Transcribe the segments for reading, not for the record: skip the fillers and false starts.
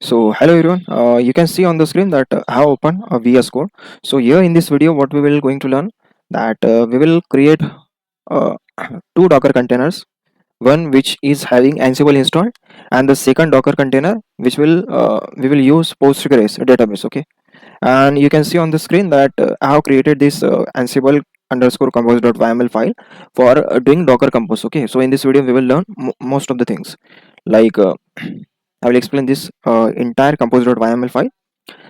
So hello everyone, you can see on the screen that I have opened a VS Code. So here in this video what we will going to learn that we will create uh, two Docker containers, one which is having Ansible installed and the second Docker container which will we will use Postgres database. Okay, and you can see on the screen that I have created this Ansible underscore compose.yml file for doing Docker Compose. Okay, so in this video we will learn most of the things like I will explain this entire compose.yml file.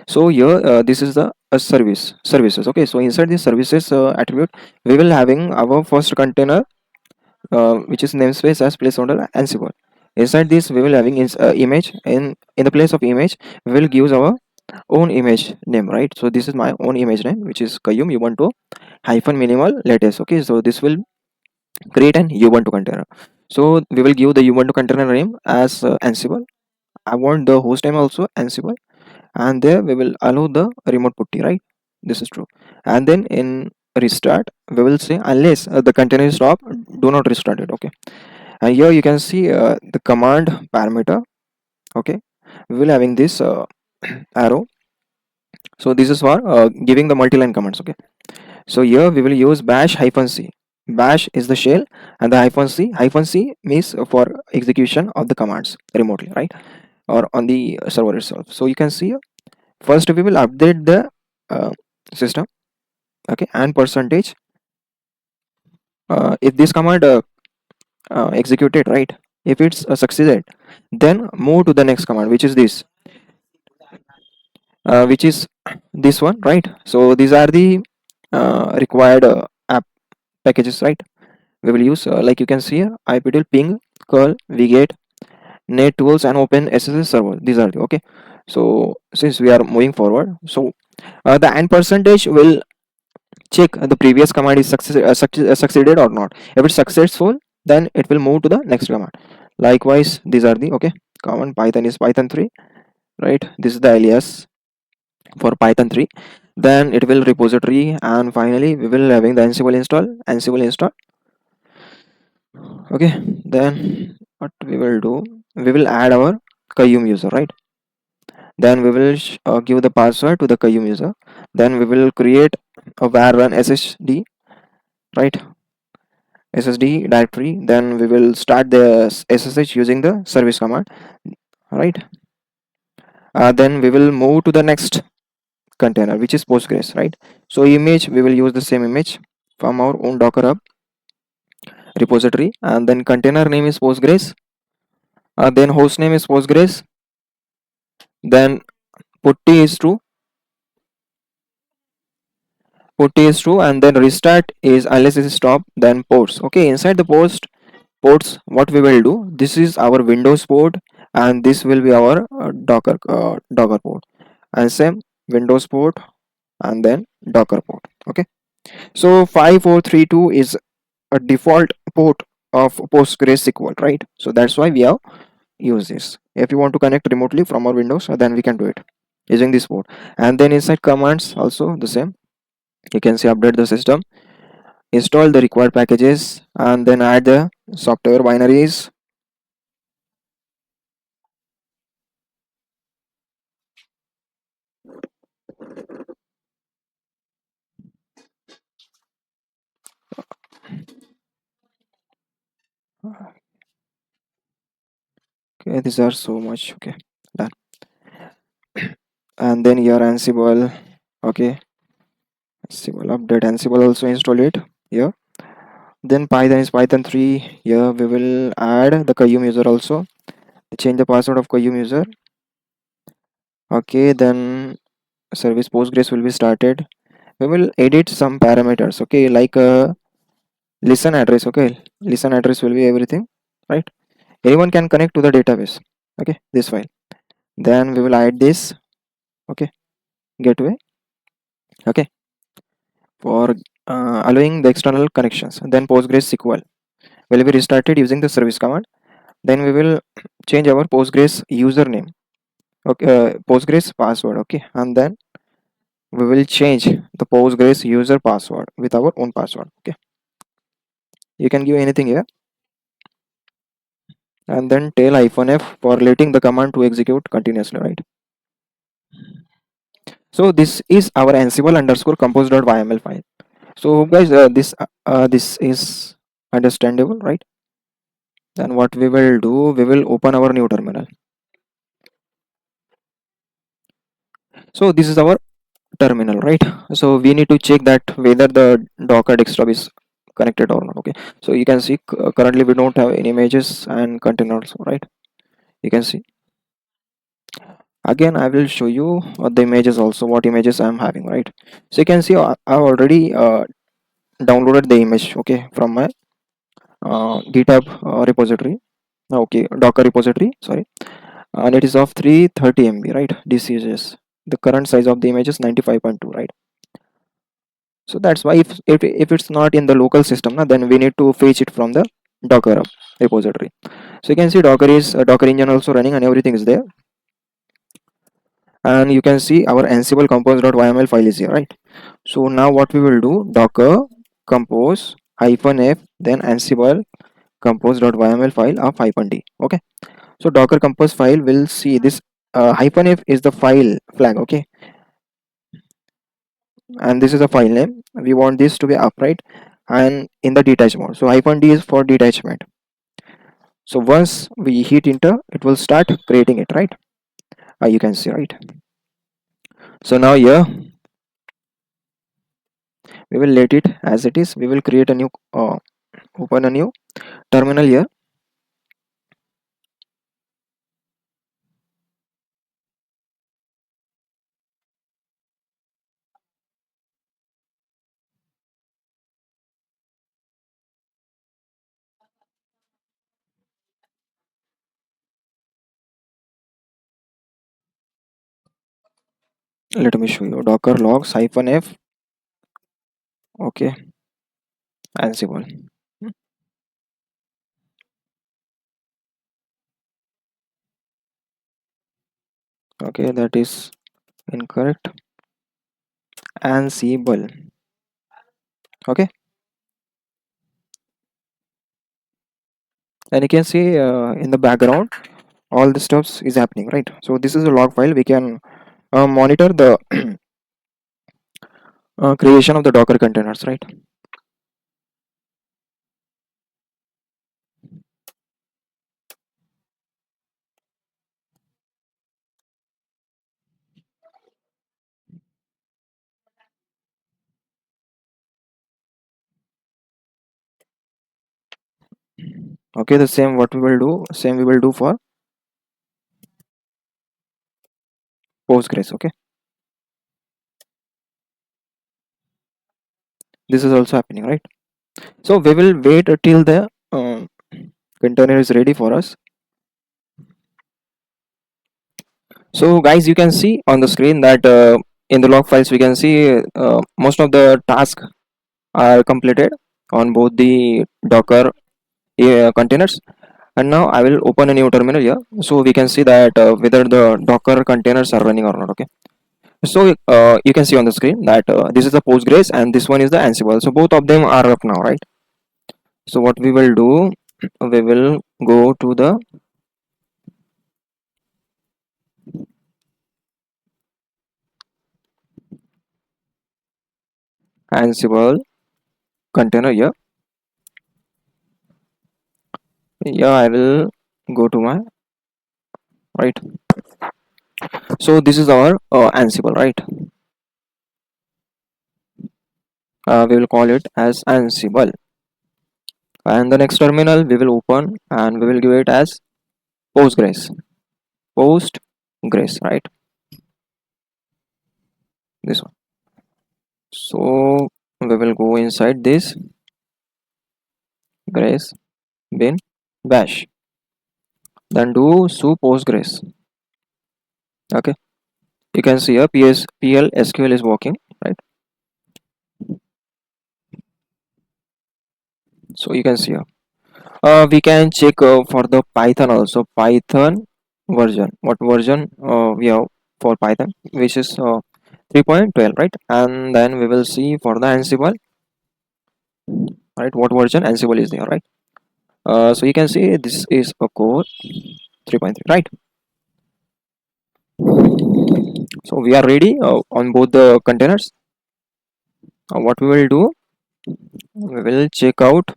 So here this is the services. Okay, so inside this services attribute we will having our first container which is namespace as placeholder Ansible. Inside this we will having is image. In the place of image we will give our own image name, right? So this is my own image name, which is Kayum Ubuntu hyphen minimal latest. Okay, so this will create an Ubuntu container. So we will give the Ubuntu container name as Ansible. I want the host name also Ansible, and there we will allow the remote putty, right? This is true. And then in restart we will say unless the container is stop, do not restart it. Okay, and here you can see the command parameter. Okay, we will having this arrow. So this is for giving the multi-line commands. Okay, so here we will use bash hyphen c. Bash is the shell, and the hyphen c means for execution of the commands remotely, right, or on the server itself. So you can see first we will update the uh, system. Okay, and percentage if this command executed, right, if it's succeeded, then move to the next command, which is this one, right? So these are the required app packages, right? We will use like you can see here iptl ping curl wget net tools and open sss server. These are the okay. So since we are moving forward, so the and percentage will check the previous command is succeeded or not. If it's successful, then it will move to the next command. Likewise, these are the okay command. Python is python 3, right? This is the alias for python 3. Then it will repository, and finally we will having the ansible install. Okay, then what we will do, we will add our Qayyum user, right? Then we will give the password to the Qayyum user. Then we will create a var run ssd, right? SSD directory. Then we will start the SSH using the service command, right? Then we will move to the next container, which is Postgres, right? So image, we will use the same image from our own Docker Hub repository, and then container name is Postgres. Then host name is Postgres. Then putty is true. Putty is true, and then restart is unless it is stop. Then ports. Okay, inside the ports, what we will do, this is our Windows port, and this will be our Docker port, and same Windows port, and then Docker port. Okay, so 5432 is a default port of PostgreSQL, right? So that's why we have used this. If you want to connect remotely from our Windows, then we can do it using this port. And then inside commands also the same. You can say update the system, install the required packages, and then add the software binaries. Okay, these are so much. Okay, done. And then your Ansible. Okay, Ansible update. Ansible also install it here. Then Python is Python 3. Here we will add the Qayyum user also. Change the password of Qayyum user. Okay, then service Postgres will be started. We will edit some parameters. Okay, like listen address. Okay, listen address will be everything, right? Anyone can connect to the database. Okay, this file. Then we will add this. Okay, gateway. Okay, for allowing the external connections. Then PostgreSQL will be restarted using the service command. Then we will change our Postgres username. Okay, Postgres password. Okay, and then we will change the Postgres user password with our own password. Okay, you can give anything here. and then tail -f for letting the command to execute continuously, right? So this is our Ansible underscore compose.yml file. So guys, this is understandable, right? Then what we will do, we will open our new terminal. So this is our terminal, right? So we need to check that whether the Docker desktop is connected or not. Okay, so you can see currently we don't have any images and containers, right? You can see. Again, I will show you the images also, what images I'm having, right? So you can see I already downloaded the image, okay, from my GitHub repository. Okay, Docker repository, sorry, and it is of 330 MB, right? This is the current size of the image is 95.2, right? So that's why if it's not in the local system, then we need to fetch it from the Docker repository. So you can see Docker is Docker engine also running and everything is there. And you can see our Ansible compose.yml file is here, right? So now what we will do, Docker compose -f, then Ansible compose.yml file of -d. Okay, so Docker compose file will see this -f is the file flag, okay, and this is a file name. We want this to be upright and in the detach mode. So -d is for detachment. So once we hit enter, it will start creating it, right? You can see, right? So now here we will let it as it is. We will create a new open a new terminal here. Let me show you docker logs -f. Okay, Ansible. Okay, that is incorrect. Ansible. Okay, and you can see in the background all the stuffs is happening, right? So this is a log file. We can monitor the creation of the Docker containers, right? Okay, the same what we will do, same we will do for Postgres. Okay, this is also happening, right? So we will wait till the container is ready for us. So guys, you can see on the screen that in the log files we can see most of the tasks are completed on both the Docker containers. And now I will open a new terminal here, so we can see that whether the Docker containers are running or not. Okay, so you can see on the screen that this is the Postgres and this one is the Ansible. So both of them are up now, right? So what we will do, we will go to the Ansible container here. Yeah, I will go to my right. So this is our Ansible, right? We will call it as Ansible, and the next terminal we will open and we will give it as Postgres. Postgres, right? This one. So we will go inside this grace bin bash, then do su Postgres. Okay, you can see here pl SQL is working, right? So you can see here. We can check for the Python also. Python version. What version we have for Python? Which is 3.12, right? And then we will see for the Ansible, right? What version Ansible is there, right? So you can see this is a core 3.3, right? So we are ready on both the containers. What we will do, we will check out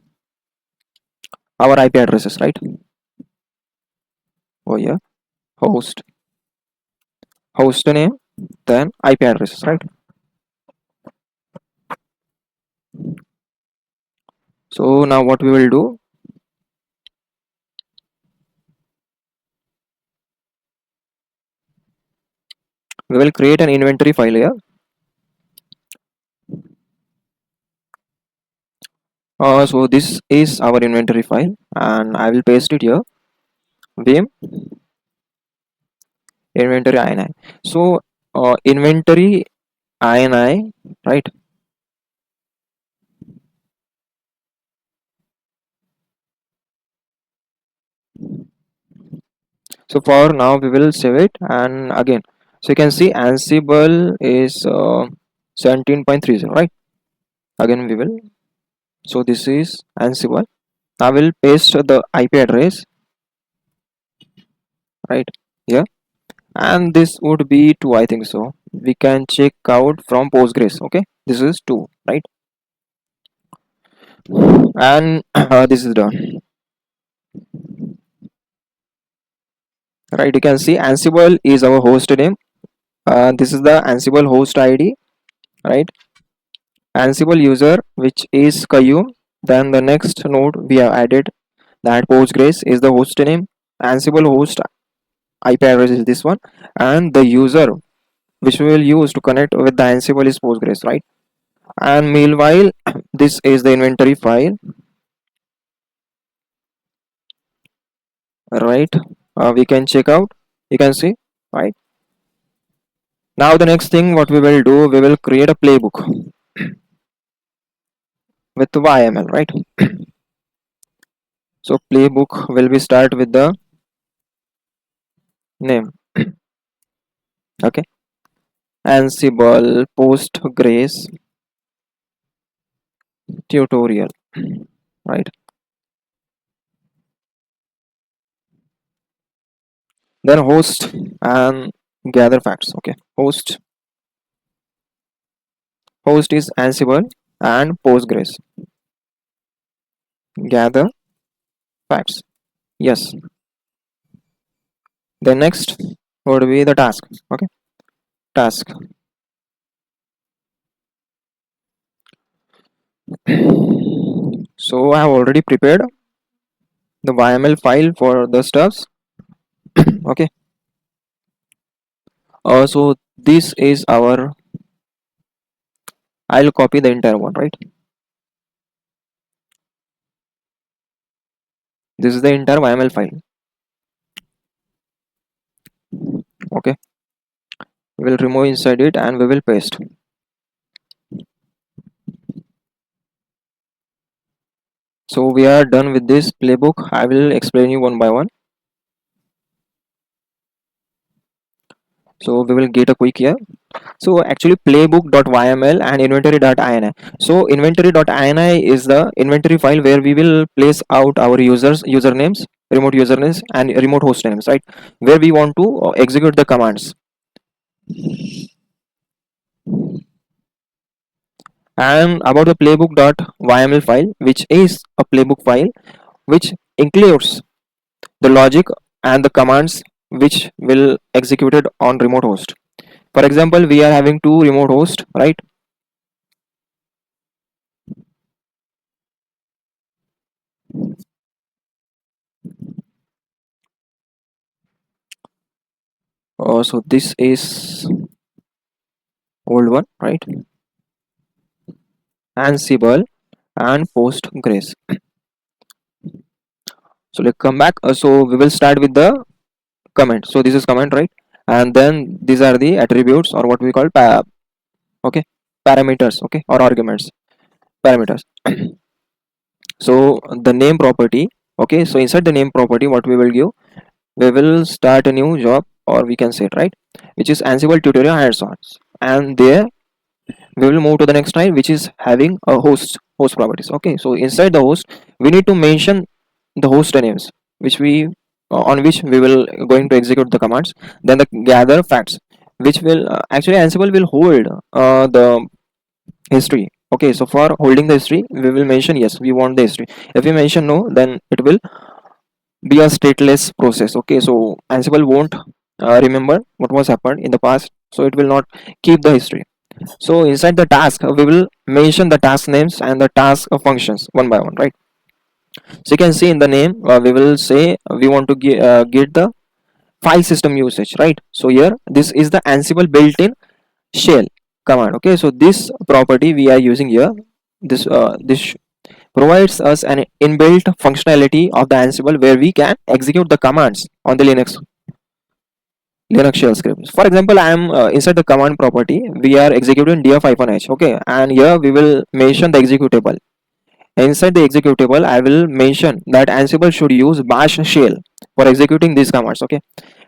our IP addresses, right? Oh yeah, host name, then IP addresses, right? So now what we will do, we will create an inventory file here. So this is our inventory file, and I will paste it here. Vim inventory ini. So inventory ini, right? So for now we will save it, and again, so you can see Ansible is 17.30, right? Again we will, so this is Ansible. I will paste the IP address right here, and this would be 2, I think so. We can check out from Postgres. Okay, this is 2, right? And this is done, right? You can see Ansible is our host name. This is the Ansible host ID, right? Ansible user, which is Qayyum. Then the next node we have added, that Postgres is the host name. Ansible host IP address is this one, and the user which we will use to connect with the Ansible is Postgres, right? And meanwhile, this is the inventory file, right? We can check out. You can see, right? Now the next thing what we will do, we will create a playbook with YML, right? So playbook will be start with the name. Okay, Ansible Postgres tutorial, right? Then host and gather facts. Okay, host is Ansible and Postgres. Gather facts. Yes. Then next would be the task. Okay, task. So I have already prepared the YML file for the stuffs. Okay. So this is our. I'll copy the entire one, right? This is the entire YML file. Okay. We will remove inside it and we will paste. So we are done with this playbook. I will explain you one by one. So we will get a quick here. So actually playbook.yml and inventory.ini. So inventory.ini is the inventory file where we will place out our usernames, remote usernames and remote host names, right? Where we want to execute the commands. And about the playbook.yml file, which is a playbook file which includes the logic and the commands which will executed on remote host. For example, we are having 2 remote hosts, right? So this is old one, right? Ansible and Postgres. So let's come back. So we will start with the comment. So this is comment, right? And then these are the attributes, or what we call okay, parameters, okay, or arguments, parameters. So the name property, okay. So inside the name property, what we will give, we will start a new job, or we can say it, right, which is Ansible tutorial hands-on, and there we will move to the next line, which is having a host properties. Okay, so inside the host we need to mention the host names which we on which we will going to execute the commands. Then the gather facts, which will actually Ansible will hold the history. Okay, so for holding the history we will mention yes, we want the history. If we mention no, then it will be a stateless process. Okay, so Ansible won't remember what was happened in the past, so it will not keep the history. So inside the task we will mention the task names and the task functions one by one, right? So you can see in the name we will say we want to get the file system usage, right? So here this is the Ansible built-in shell command. Okay, so this property we are using here, this provides us an inbuilt functionality of the Ansible where we can execute the commands on the Linux shell scripts. For example, I am inside the command property. We are executing df-h. Okay, and here we will mention the executable. Inside the executable, I will mention that Ansible should use bash shell for executing these commands. Okay,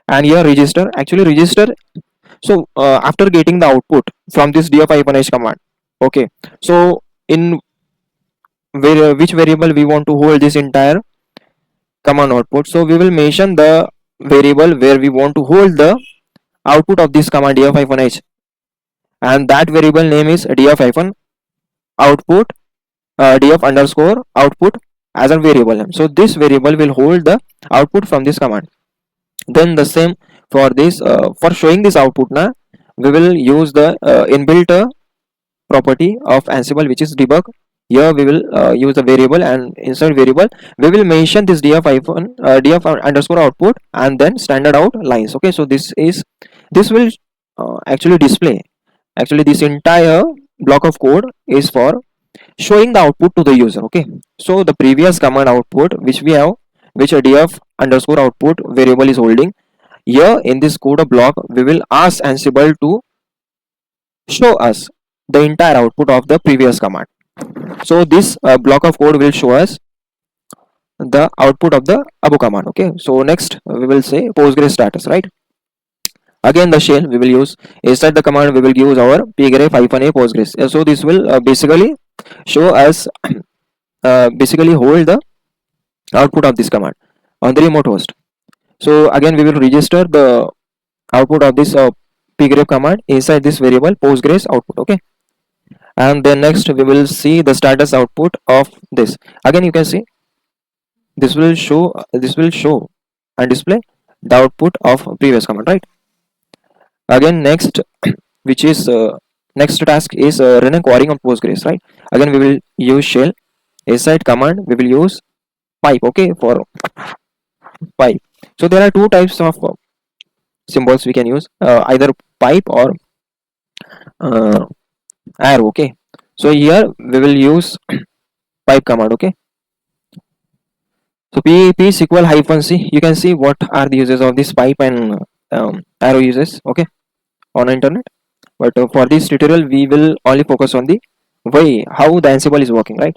and here register. Actually, register. So after getting the output from this df-h command. Okay, so in which variable we want to hold this entire command output. So we will mention the variable where we want to hold the output of this command df-h, and that variable name is df-output df underscore output as a variable name. So this variable will hold the output from this command. Then the same for this for showing this output now we will use the inbuilt property of Ansible, which is debug. Here we will use the variable, and inside variable we will mention this df underscore output and then standard out lines. Okay, so this will actually display, actually this entire block of code is for showing the output to the user. Okay, so the previous command output which we have, which a df underscore output variable is holding, here in this code block we will ask Ansible to show us the entire output of the previous command. So this block of code will show us the output of the above command. Okay, so next we will say Postgres status, right? Again the shell we will use, inside the command we will use our pgrep-a Postgres. So this will basically show us basically hold the output of this command on the remote host. So again we will register the output of this pgrep command inside this variable Postgres output. Okay, and then next we will see the status output of this. Again you can see this will show and display the output of previous command, right? Again next which is next task is run a query on Postgres, right? Again we will use shell. Inside command we will use pipe. Okay, for pipe. So there are two types of symbols we can use, either pipe or arrow. Okay, so here we will use pipe command. Okay, so psql -c, you can see what are the uses of this pipe and arrow uses, okay, on internet. But for this tutorial we will only focus on the way how the Ansible is working, right?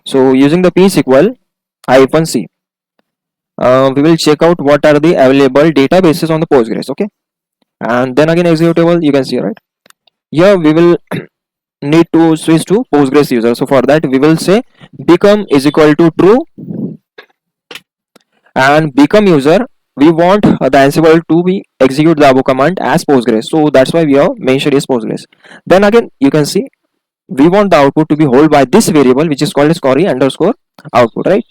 So using the psql -c, we will check out what are the available databases on the Postgres. Okay, and then again executable you can see, right? Here we will need to switch to Postgres user. So for that we will say become is equal to true, and become user we want the Ansible to be execute the above command as Postgres, so that's why we have mentioned is Postgres. Then again you can see we want the output to be held by this variable which is called as query underscore output, right?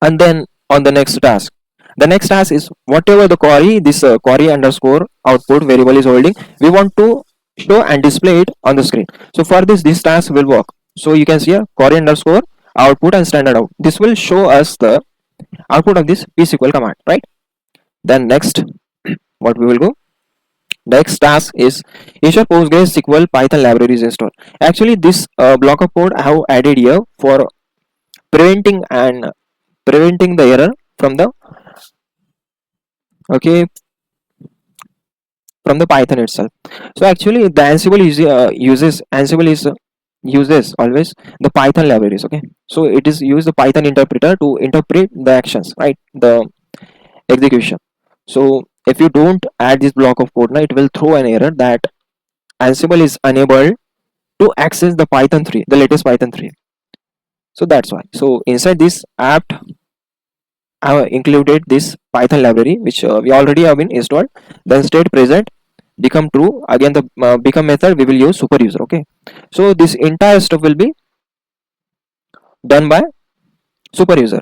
And then on the next task, the next task is whatever the query this query underscore output variable is holding, we want to show and display it on the screen. So for this task will work. So you can see here query underscore output and standard out, this will show us the output of this psql command, right? Then next what we will go, next task is ensure Postgres SQL Python libraries installed. Actually this block of code I have added here for preventing the error from the, okay, from the Python itself. So actually the Ansible uses always the Python libraries. Okay, so it is use the Python interpreter to interpret the actions, right, the execution. So if you don't add this block of code now, it will throw an error that Ansible is unable to access the Python 3, the latest Python 3. So that's why. So inside this apt have included this Python library which we already have been installed. Then state present become true. Again the become method we will use super user. Okay, so this entire stuff will be done by super user.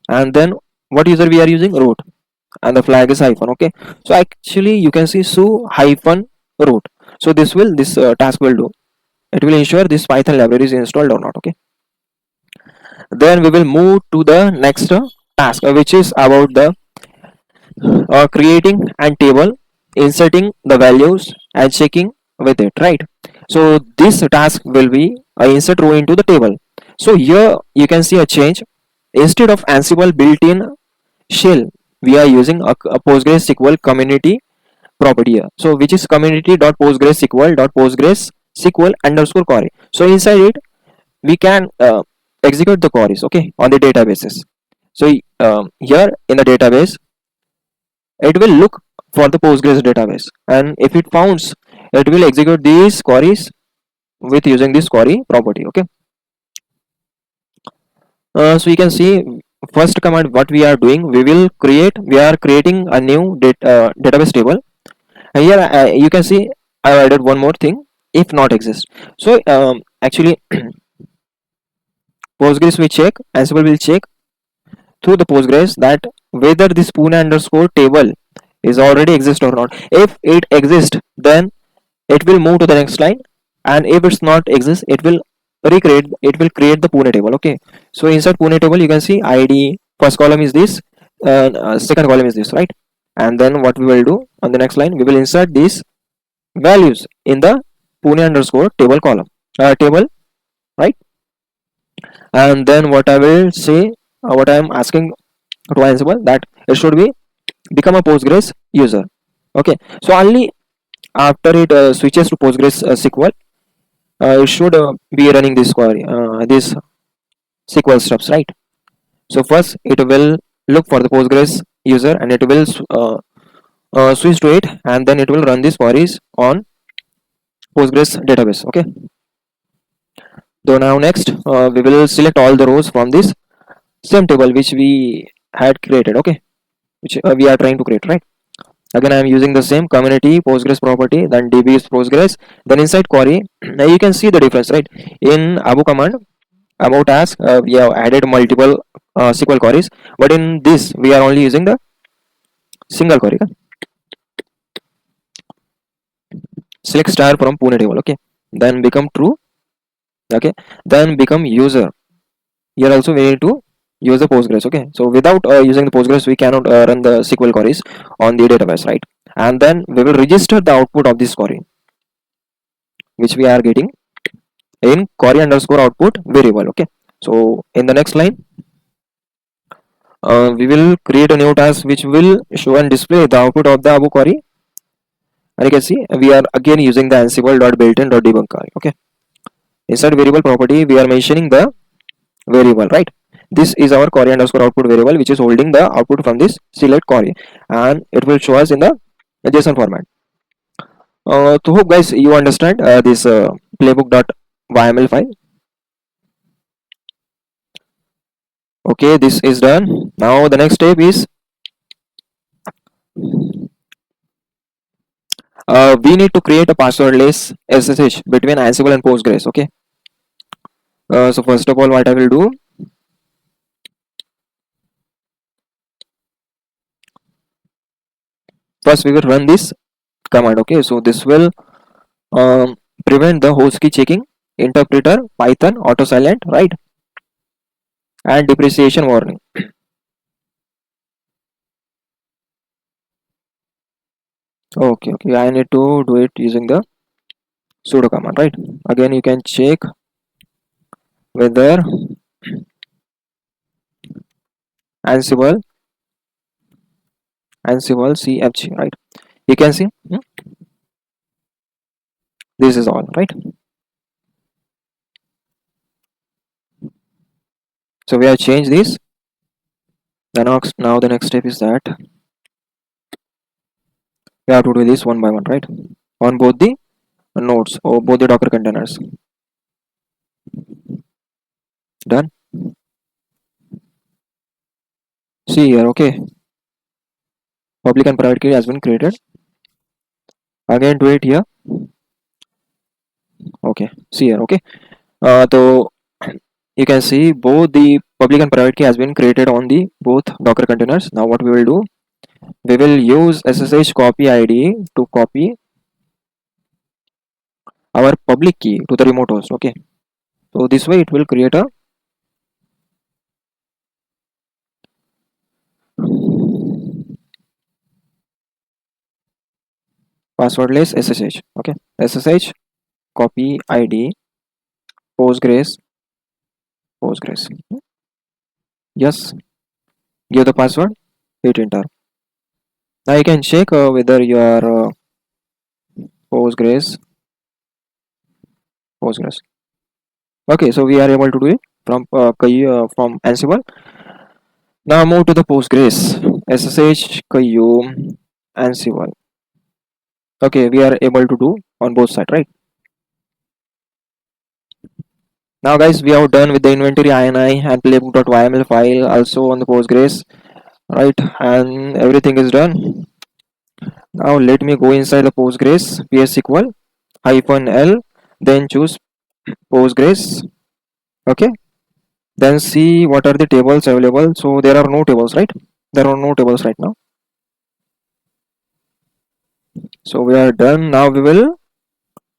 And then what user we are using? Root, and the flag is hyphen. Okay, so actually you can see su hyphen root. So this task will do, it will ensure this Python library is installed or not. Okay, then we will move to the next task, which is about the creating and table, inserting the values and checking with it, right? So this task will be insert row into the table. So here you can see a change. Instead of Ansible built-in shell, we are using a PostgreSQL community property here. So which is community.postgresql.postgresql underscore query. So inside it we can execute the queries, okay, on the databases. So here in the database it will look for the Postgres database, and if it founds, it will execute these queries with using this query property. Okay, so you can see first command what we are doing, we are creating a new database table. And here you can see I added one more thing, if not exist. So actually Postgres will check, Ansible will check through the Postgres that whether this Pune underscore table is already exist or not. If it exists, then it will move to the next line, and if it's not exist, it will create the Pune table. Okay, so inside Pune table you can see ID, first column is this, second column is this, right? And then what we will do on the next line, we will insert these values in the Pune underscore table column, table, right? And then what I will say, what I am asking to Ansible, that it should be become a Postgres user. Okay, so only after it switches to Postgres SQL, it should be running this query, this SQL steps, right? So first it will look for the Postgres user, and it will switch to it, and then it will run these queries on Postgres database. Okay, so now next we will select all the rows from this same table which we had created. Okay, which we are trying to create, right? Again I am using the same community Postgres property, then db is Postgres, then inside query now you can see the difference, right? In abu command about task we have added multiple SQL queries, but in this we are only using the single query. Select star from Pune table. Okay, then become true. Okay, then become user. Here also we need to use the Postgres. Okay, so without using the Postgres we cannot run the SQL queries on the database, right? And then we will register the output of this query which we are getting in query underscore output variable. Okay, so in the next line we will create a new task which will show and display the output of the Abu query, and you can see we are again using the Ansible.builtin.debug query. Okay, inside variable property we are mentioning the variable, right? This is our query underscore output variable which is holding the output from this select query, and it will show us in the JSON format. So hope guys you understand this playbook.yml file. Okay, this is done. Now the next step is we need to create a passwordless SSH between Ansible and Postgres. Okay, so first of all what I will do, first we will run this command. Okay, so this will um, prevent the host key checking, interpreter, Python, auto silent, right? And depreciation warning. Okay, I need to do it using the sudo command, right? Again you can check whether Ansible cfg, right? You can see this is all, right? So we have changed this. Now the next step is that we have to do this one by one, right? On both the nodes or both the Docker containers. Done. See here, okay, public and private key has been created. Again do it here. Okay, see here, okay. So you can see both the public and private key has been created on the both Docker containers. Now what we will do, we will use SSH copy ID to copy our public key to the remote host. Okay, so this way it will create a passwordless SSH. Okay, SSH copy ID Postgres. Yes, give the password, hit enter. Now you can check whether your Postgres Postgres. Okay, so we are able to do it from Ansible. Now move to the Postgres SSH Ansible. Okay, we are able to do on both sides, right? Now guys, we have done with the inventory.ini and playbook.yml file also on the Postgres, right? And everything is done. Now let me go inside the Postgres PSQL -l, then choose Postgres. Okay, then see what are the tables available. So there are no tables, right? There are no tables right now. So we are done. Now we will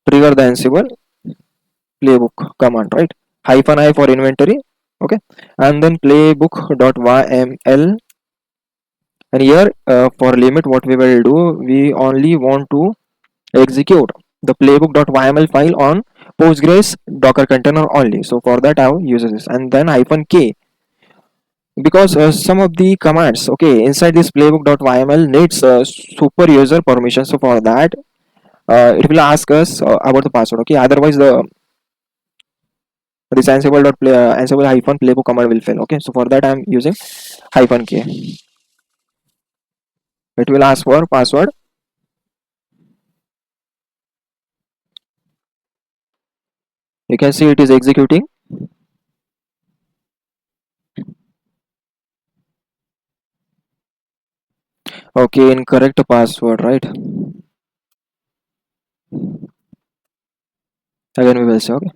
trigger the Ansible playbook command, right? -i for inventory, okay, and then playbook.yml. And here for limit, what we will do, we only want to execute the playbook.yml file on Postgres Docker container only. So for that, I will use this, and then -k, because some of the commands, okay, inside this playbook.yml needs super user permission. So for that, it will ask us about the password. Okay, otherwise the this Ansible hyphen playbook command will fail. Okay, so for that, I am using -k. It will ask for password. You can see it is executing. Okay, incorrect password, right? Again we will say, okay,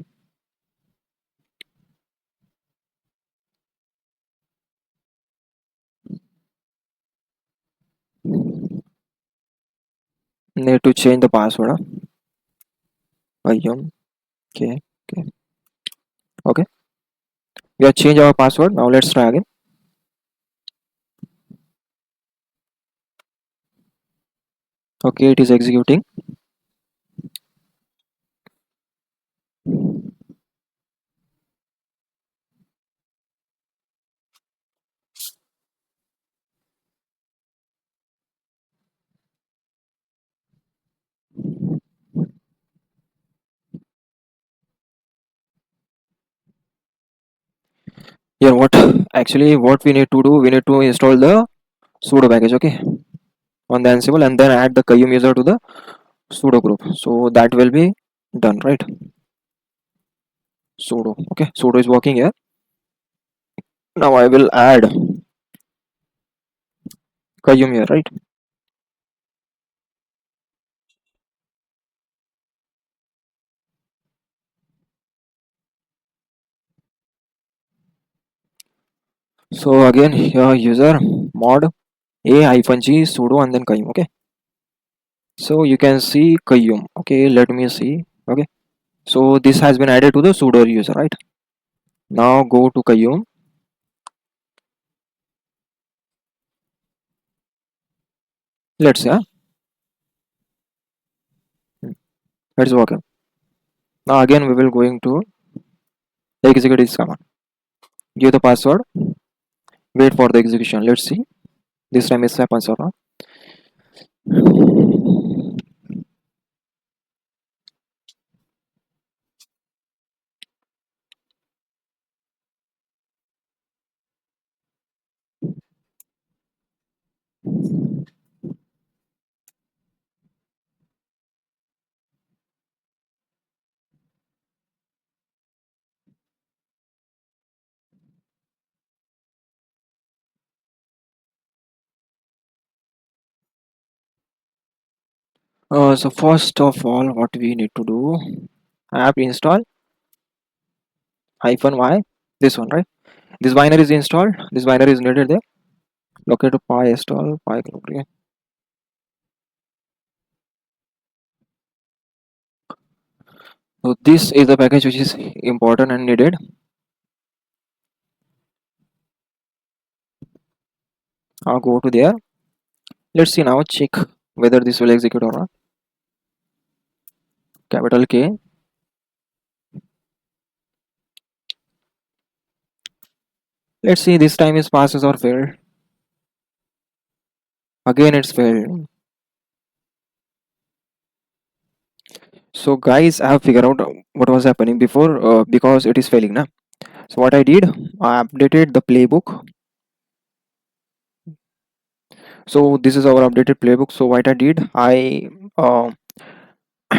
need to change the password. Okay, okay, okay. We have changed our password. Now let's try again. Okay, it is executing. Here, what we need to do, we need to install the sudo package, okay, on the Ansible, and then add the Qayyum user to the sudo group. So that will be done, right? Sudo, okay, sudo is working here. Now I will add Qayyum here, right? So again, here user mod a-g sudo and then Qayyum, okay. So you can see Qayyum, okay. Let me see, okay. So this has been added to the sudo user, right? Now go to Qayyum. Let's see, let's work. Now again we will going to execute this command. Give the password. Wait for the execution. Let's see. This time it happens or not. So first of all, what we need to do, app install hyphen y, this one, right? This binary is installed, this binary is needed there. Locate py install py globally. So this is the package which is important and needed. I'll go to there. Let's see now, check whether this will execute or not. Capital K. Let's see, this time is passes or failed. Again it's failed. So guys, I have figured out what was happening before, because it is failing now. So what I did, I updated the playbook. So this is our updated playbook. So what I did, I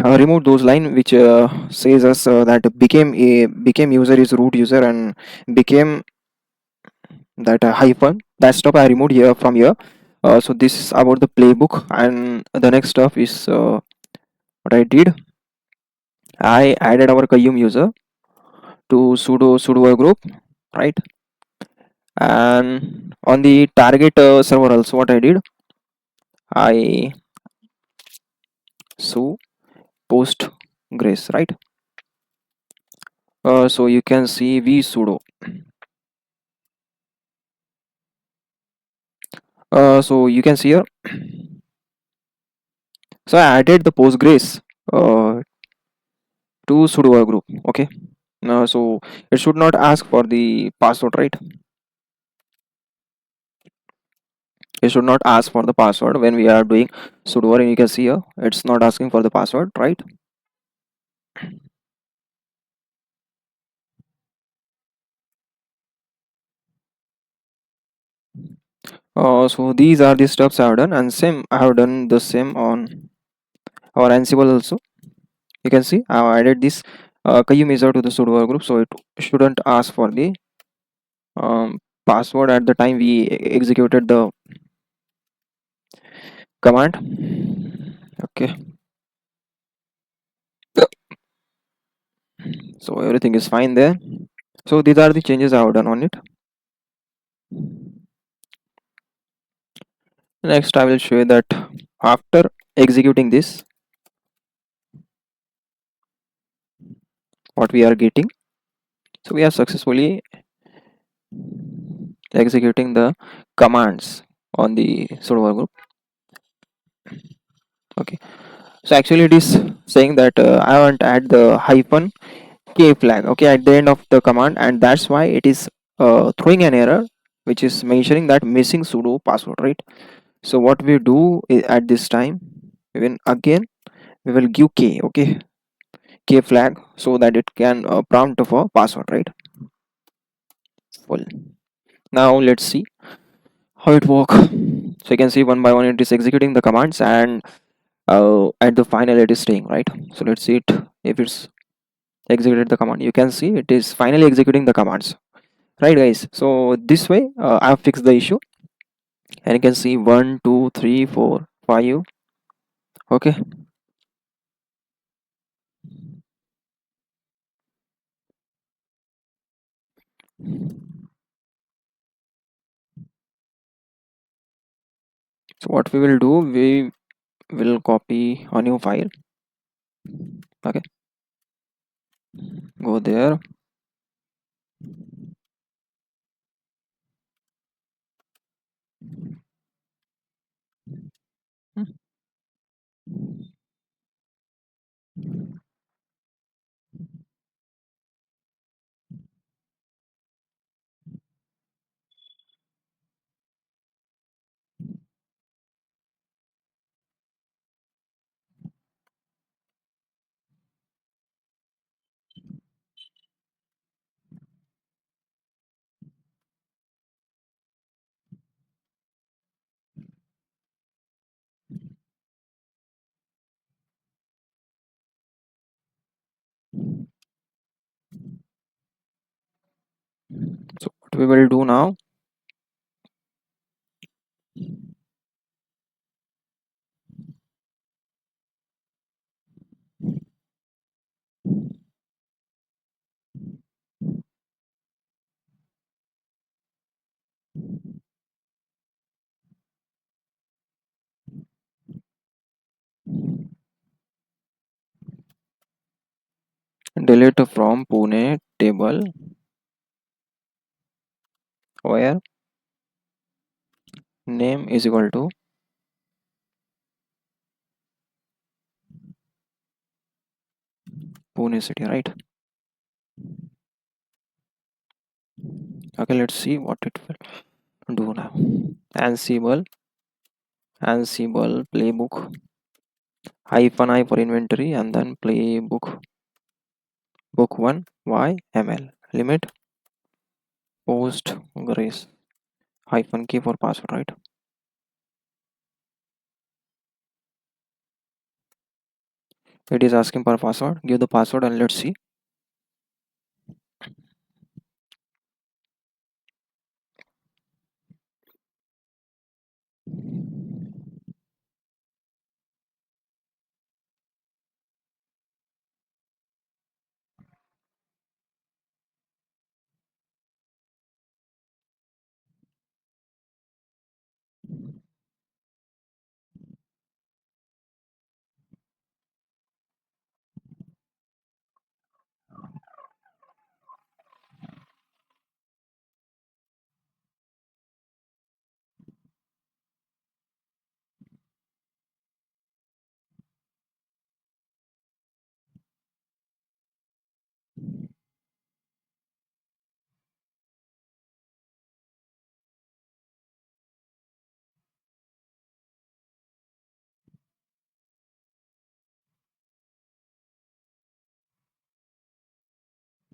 removed those line which says us that became user is root user and became that hyphen, that stuff I removed here from here. So this is about the playbook, and the next stuff is what I did, I added our Qayyum user to sudo group, right? And on the target server also, what I did, I so postgres, right? So you can see sudo. So you can see here, so I added the postgres uh, to sudo group. Okay. So it should not ask for the password, right? It should not ask for the password when we are doing sudo, and you can see here it's not asking for the password, right? So these are the steps I have done, and same I have done the same on our Ansible also. You can see I have added this Qayyum user to the sudo group, so it shouldn't ask for the password at the time we executed the command. Okay, so everything is fine there. So these are the changes I have done on it. Next I will show you that after executing this, what we are getting. So we are successfully executing the commands on the sudo group. Okay, so actually it is saying that I want to add the hyphen k flag, okay, at the end of the command, and that's why it is throwing an error which is mentioning that missing sudo password, right? So what we do at this time, even again we will give k, okay, k flag, so that it can prompt for password, right? Full. Now let's see how it work. So you can see one by one it is executing the commands, and at the final it is staying, right? So let's see it, if it's executed the command. You can see it is finally executing the commands, right guys? So this way I have fixed the issue, and you can see 1 2 3 4 5. Okay, so what we will do, we will copy a new file. Okay, go there. Hmm. So what we will do now, delete from Pune table where name is equal to Pune city, right? Okay, let's see what it will do now. Ansible, Ansible playbook hyphen I for inventory and then playbook book 1 YML limit postgres hyphen key for password, right? It is asking for password. Give the password and let's see.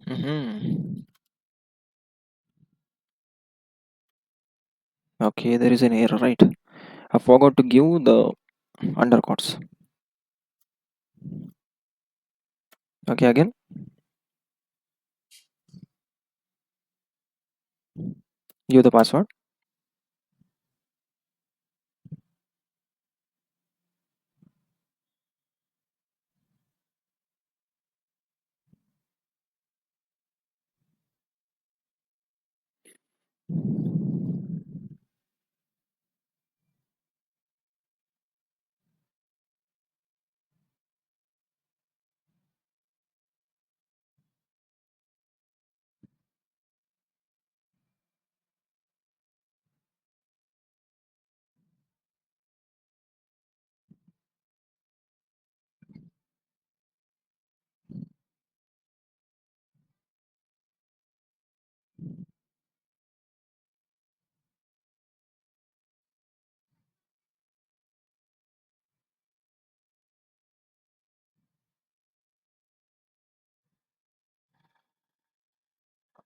Mhm. Okay, there is an error, right? I forgot to give the undercodes. Okay, again. Give the password.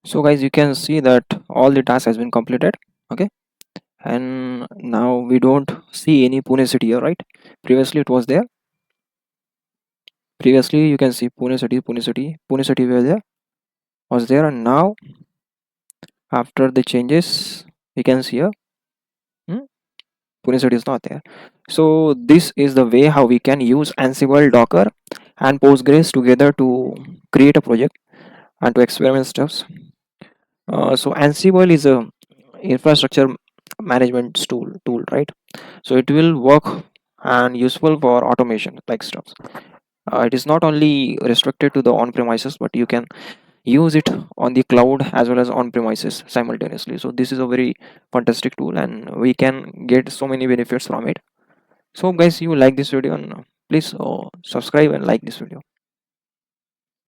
So guys, you can see that all the task has been completed. Okay, and now we don't see any Pune city here, right? Previously it was there. Previously you can see Pune city, Pune city was there, and now after the changes, you can see here. hmm, Pune city is not there. So this is the way how we can use Ansible, Docker, and Postgres together to create a project and to experiment stuffs. So Ansible is a infrastructure management tool, right? So it will work and useful for automation like stuff. It is not only restricted to the on-premises, but you can use it on the cloud as well as on-premises simultaneously. So this is a very fantastic tool, and we can get so many benefits from it. So guys, you like this video, and please subscribe and like this video.